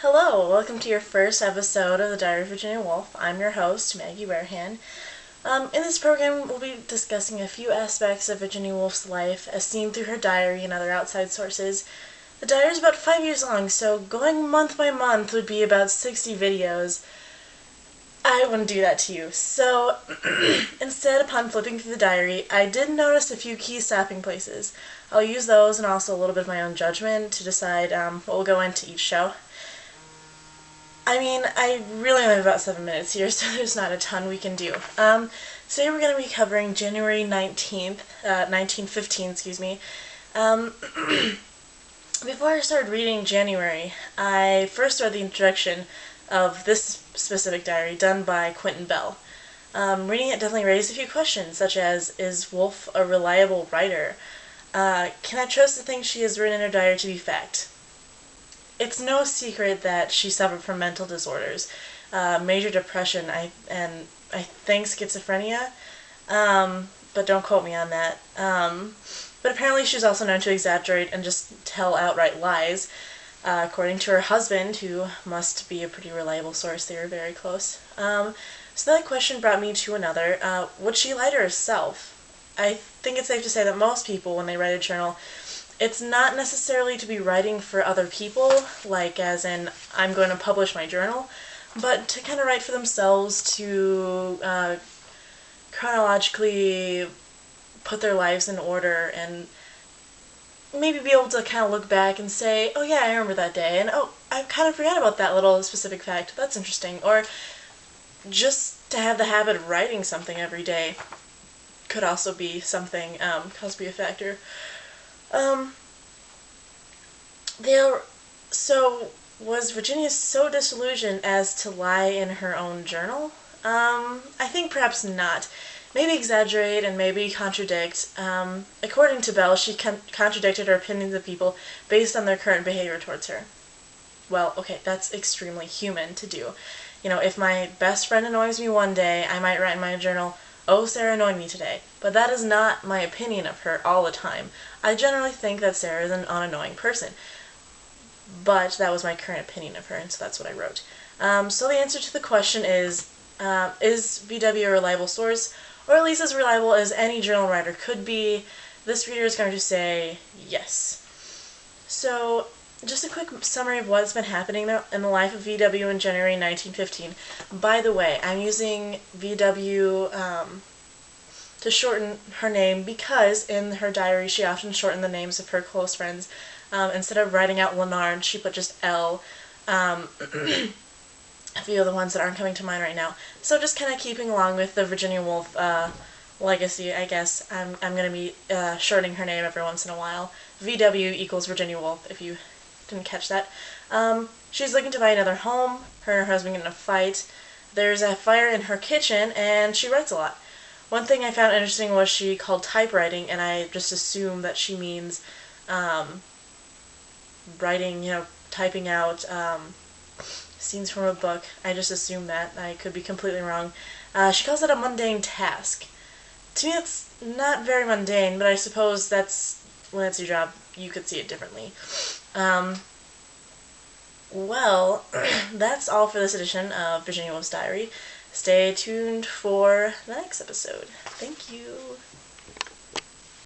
Hello, welcome to your first episode of the Diary of Virginia Woolf. I'm your host, Maggie Warehand. In this program, we'll be discussing a few aspects of Virginia Woolf's life as seen through her diary and other outside sources. The diary is about 5 years long, so going month by month would be about 60 videos. I wouldn't do that to you. So, instead, upon flipping through the diary, I did notice a few key stopping places. I'll use those and also a little bit of my own judgment to decide what will go into each show. I really only have about 7 minutes here, so there's not a ton we can do. Today we're going to be covering January 1915, excuse me. Before I started reading January, I first read the introduction of this specific diary done by Quentin Bell. Reading it definitely raised a few questions, such as, is Woolf a reliable writer? Can I trust the things she has written in her diary to be fact? It's no secret that she suffered from mental disorders, major depression, and I think schizophrenia, but don't quote me on that. But apparently she's also known to exaggerate and just tell outright lies, according to her husband, who must be a pretty reliable source. They were very close. So that question brought me to another. Would she lie to herself? I think it's safe to say that most people, when they write a journal, it's not necessarily to be writing for other people, like as in, I'm going to publish my journal, but to kind of write for themselves, to chronologically put their lives in order, and maybe be able to kind of look back and say, oh yeah, I remember that day, and oh, I kind of forgot about that little specific fact, that's interesting, or just to have the habit of writing something every day could also be something, could also be a factor. So, was Virginia so disillusioned as to lie in her own journal? I think perhaps not. Maybe exaggerate and maybe contradict. According to Bell, she contradicted her opinions of people based on their current behavior towards her. Well, okay, that's extremely human to do. You know, if my best friend annoys me one day, I might write in my journal, oh, Sarah annoyed me today. But that is not my opinion of her all the time. I generally think that Sarah is an unannoying person. But that was my current opinion of her, and so that's what I wrote. So the answer to the question is VW a reliable source, or at least as reliable as any journal writer could be? This reader is going to say yes. So, just a quick summary of what's been happening in the life of VW in January 1915. By the way, I'm using VW to shorten her name because in her diary she often shortened the names of her close friends. Instead of writing out Leonard, she put just L. A few of the ones that aren't coming to mind right now. So just kind of keeping along with the Virginia Woolf legacy, I guess. I'm going to be shortening her name every once in a while. VW equals Virginia Woolf, if you didn't catch that. She's looking to buy another home. Her and her husband get in a fight. There's a fire in her kitchen, and she writes a lot. One thing I found interesting was she called typewriting, and I just assumed that she means writing, typing out scenes from a book. I just assumed that. I could be completely wrong. She calls it a mundane task. To me, it's not very mundane, but I suppose when it's your job, you could see it differently. Well, that's all for this edition of Virginia Woolf's Diary. Stay tuned for the next episode. Thank you.